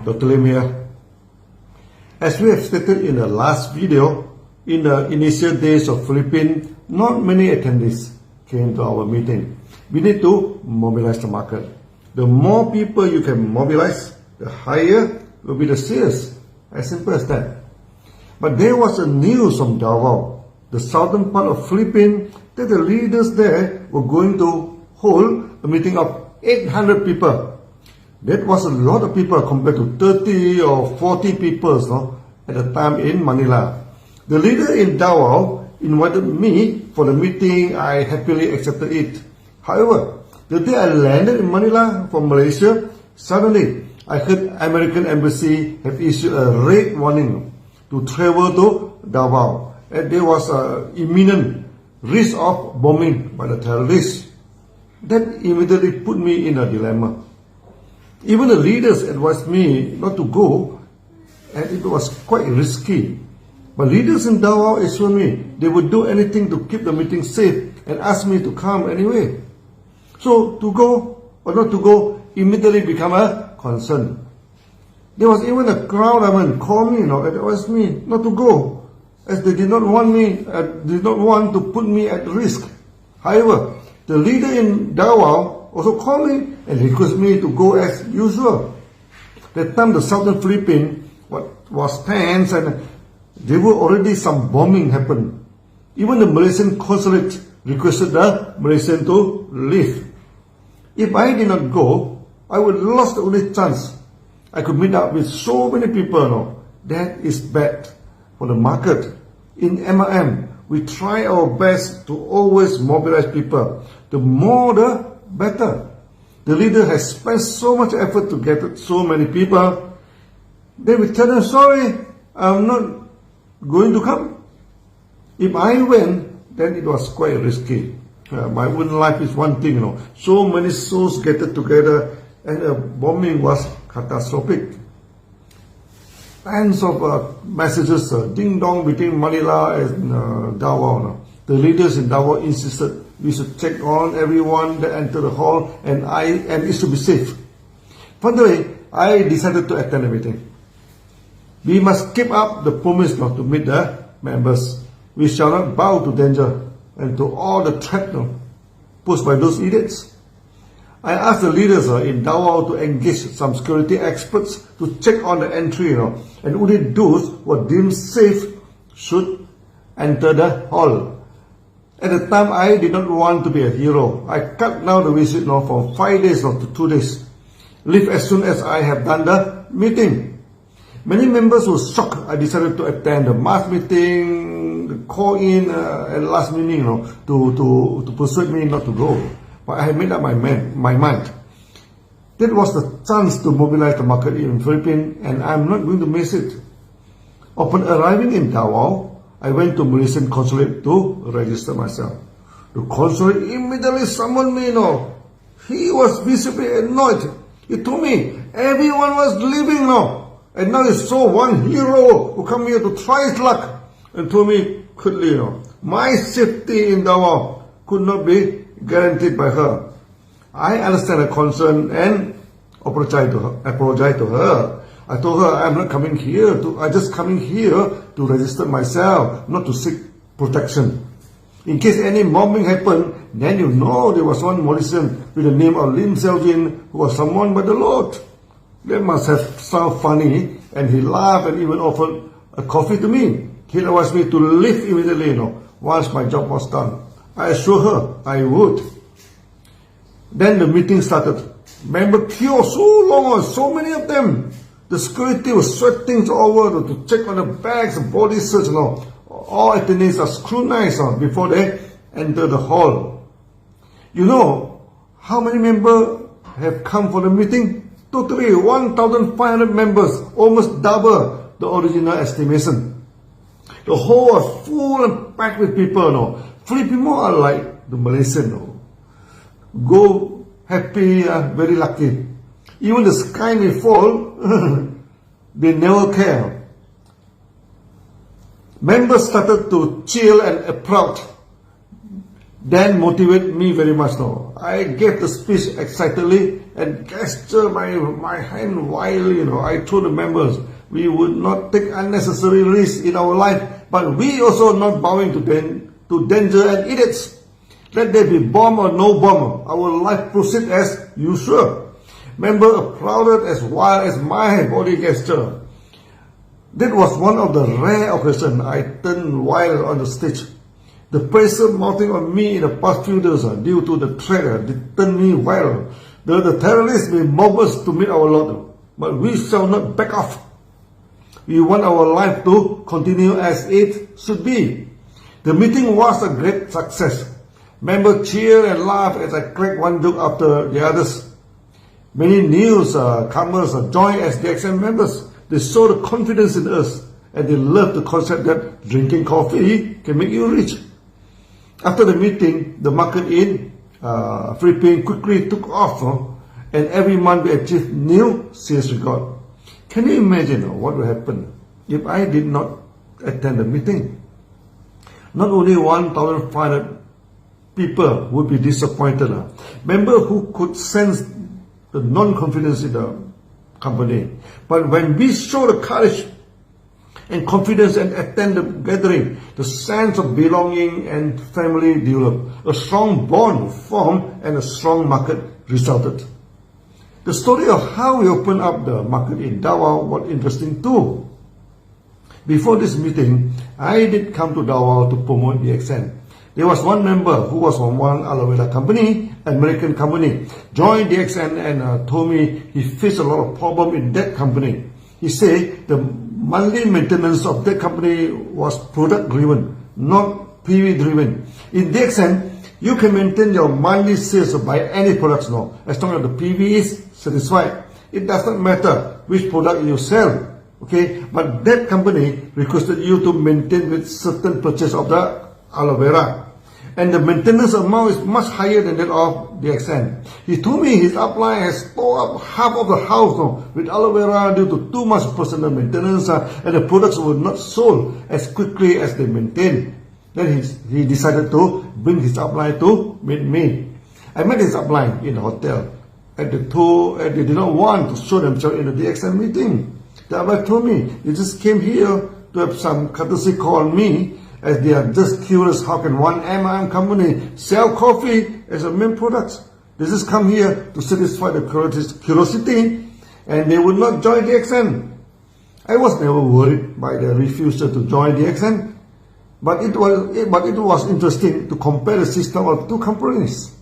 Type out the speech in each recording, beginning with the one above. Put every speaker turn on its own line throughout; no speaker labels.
Dr. Lim here. As we have stated in the last video, in the initial days of Philippines, not many attendees came to our meeting. We need to mobilize the market. The more people you can mobilize, the higher will be the sales. As simple as that. But there was a news from Davao, the southern part of Philippines, that the leaders there were going to hold a meeting of 800 people. That was a lot of people compared to 30 or 40 people at the time in Manila. The leader in Davao invited me for the meeting. I happily accepted it. However, the day I landed in Manila from Malaysia, suddenly I heard American Embassy have issued a red warning to travel to Davao, and there was an imminent risk of bombing by the terrorists. That immediately put me in a dilemma. Even the leaders advised me not to go, and it was quite risky. But leaders in Davao assured me they would do anything to keep the meeting safe and asked me to come anyway. So to go or not to go immediately became a concern. There was even a crowd called me, and advised me not to go, as they did not want to put me at risk. However, the leader in Davao also called me and requested me to go as usual. That time the southern Philippines was tense, and there were already some bombing happened. Even the Malaysian consulate requested the Malaysian to leave. If I did not go, I would lose the only chance I could meet up with so many people. That is bad for the market. In MLM, we try our best to always mobilize people. The more the better. The leader has spent so much effort to get so many people. They will tell them, sorry, I'm not going to come. If I went, then it was quite risky. My own life is one thing, So many souls gathered together, and the bombing was catastrophic. Tons of messages, ding-dong between Manila and Davao. The leaders in Davao insisted we should check on everyone that entered the hall, and it should be safe. Finally, I decided to attend the meeting. We must keep up the promise not to meet the members. We shall not bow to danger and to all the threat posed by those idiots. I asked the leaders in Davao to engage some security experts to check on the entry, and only those who are deemed safe should enter the hall. At the time, I did not want to be a hero. I cut down the visit from 5 days to 2 days. Leave as soon as I have done the meeting. Many members were shocked. I decided to attend the mass meeting, the call-in at last minute, to persuade me not to go. But I had made up my mind. That was the chance to mobilize the market in Philippines, and I'm not going to miss it. Upon arriving in Davao, I went to Malaysian consulate to register myself. The consulate immediately summoned me. He was visibly annoyed. He told me everyone was leaving now, and now he saw one hero who come here to try his luck, and told me quickly, my safety in Davao could not be guaranteed by her. I understand her concern and apologize to her. I told her I'm not coming here I just coming here to register myself, not to seek protection. In case any bombing happened, then there was one Malaysian with the name of Lim Seljin who was summoned by the Lord. That must have sounded funny, and he laughed and even offered a coffee to me. He advised me to leave immediately, once my job was done. I assured her I would. Then the meeting started. Member queue so long, so many of them. The security was sweating all over to check on the bags, body search. All attendees are scrutinized before they enter the hall. You know how many members have come for the meeting? Totally 1,500 members, almost double the original estimation. The hall was full and packed with people. Filipino are like the Malaysian. Go happy, very lucky. Even the sky may fall, they never care. Members started to cheer and applaud. then motivated me very much now. I gave the speech excitedly and gestured my hand wildly. I told the members we would not take unnecessary risks in our life, but we also not bowing to danger and idiots. Let there be bomb or no bomb, our life proceed as usual. Member applauded as wild as my body gesture. That was one of the rare occasions I turned wild on the stage. The pressure mounting on me in the past few days due to the threat did turn me wild. The terrorists may mob us to meet our Lord, but we shall not back off. We want our life to continue as it should be. The meeting was a great success. Members cheered and laughed as I cracked one joke after the others. Many newcomers joined as DXN members. They saw the confidence in us, and they loved the concept that drinking coffee can make you rich. After the meeting, the market in Philippines quickly took off, and every month we achieved new sales record. Can you imagine what would happen if I did not attend the meeting? Not only 1,500 people would be disappointed. Members who could sense the non-confidence in the company. But when we show the courage and confidence and attend the gathering, the sense of belonging and family developed. A strong bond formed and a strong market resulted. The story of how we opened up the market in Davao was interesting too. Before this meeting, I did come to Davao to promote DXN. There was one member who was from one aloe vera company, American company, joined DXN and told me he faced a lot of problem in that company. He said the monthly maintenance of that company was product driven, not PV driven. In DXN, you can maintain your monthly sales by any products now, as long as the PV is satisfied. It does not matter which product you sell, okay? But that company requested you to maintain with certain purchase of the aloe vera. And the maintenance amount is much higher than that of DXN. He told me his upline has tore up half of the house now with aloe vera due to too much personal maintenance and the products were not sold as quickly as they maintained. Then he decided to bring his upline to meet me. I met his upline in the hotel and they did not want to show themselves in the DXN meeting. The upline told me they just came here to have some courtesy call on me, as they are just curious how can one MIM company sell coffee as a main product. They just come here to satisfy the curiosity and they would not join DXN. I was never worried by the refusal to join DXN, but it was interesting to compare the system of two companies.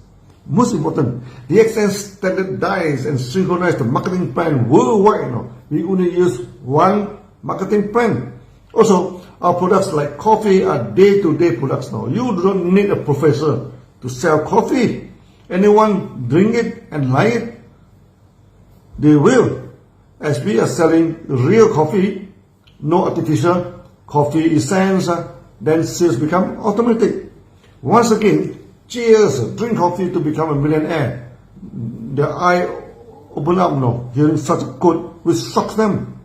Most important, DXN standardized and synchronized the marketing plan worldwide. We only use one marketing plan. Also, our products like coffee are day-to-day products now. You don't need a professor to sell coffee. Anyone drink it and like it, they will. As we are selling real coffee, no artificial coffee essence, then sales become automatic. Once again, cheers, drink coffee to become a millionaire. Their eye open up now, hearing such a quote which shocks them.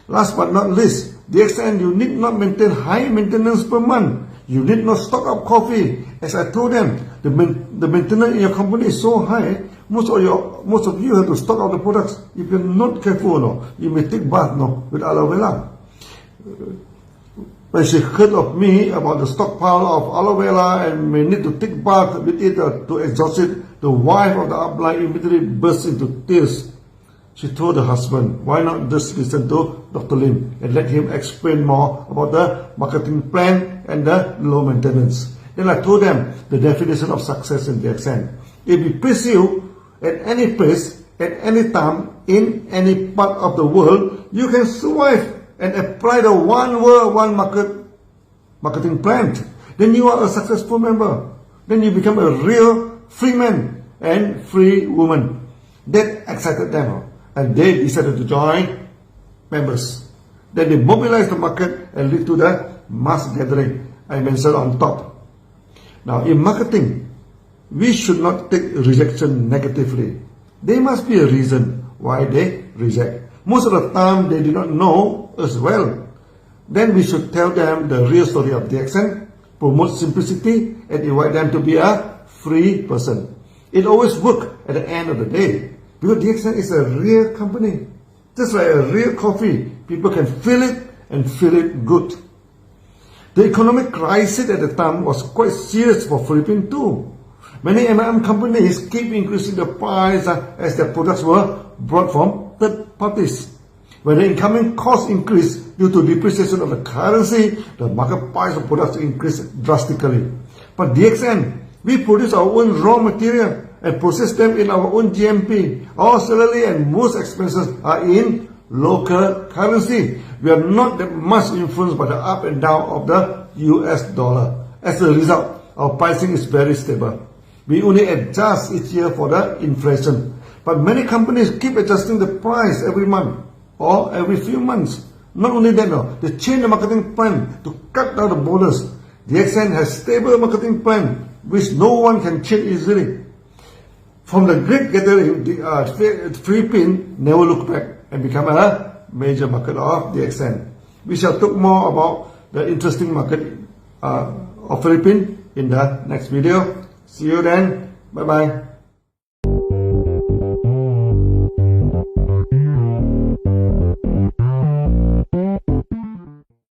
Last but not least, DXN, you need not maintain high maintenance per month. You need not stock up coffee. As I told them, the maintenance in your company is so high, most of you have to stock up the products. If you're not careful, you may take bath with aloe vera. When she heard of me about the stockpile of aloe vera and may need to take bath with it to exhaust it, the wife of the upline immediately burst into tears. She told her husband, why not just listen to Dr. Lim and let him explain more about the marketing plan and the low maintenance. Then I told them the definition of success in DXN. If we place you at any place, at any time, in any part of the world, you can survive and apply the one world, one marketing plan. Then you are a successful member. Then you become a real free man and free woman. That excited them. And they decided to join members. Then they mobilized the market and lead to the mass gathering I mentioned on top. Now in marketing, we should not take rejection negatively. There must be a reason why they reject. Most of the time they do not know us well. Then we should tell them the real story of DXN, promote simplicity, and invite them to be a free person. It always works at the end of the day because DXN is a real company. Just like a real coffee, people can feel it and feel it good. The economic crisis at the time was quite serious for Philippines too. Many M&M companies keep increasing the price as their products were brought from third parties. When the incoming cost increased due to depreciation of the currency, the market price of products increased drastically. But DXN, we produce our own raw material and process them in our own GMP. Our salary and most expenses are in local currency. We are not that much influenced by the up and down of the US dollar. As a result, our pricing is very stable. We only adjust each year for the inflation. But many companies keep adjusting the price every month or every few months. Not only that, they change the marketing plan to cut down the bonus. DXN has stable marketing plan which no one can change easily. From the great gathering, the Philippines never look back and become a major market of DXN. We shall talk more about the interesting market of Philippines in the next video. See you then. Bye bye.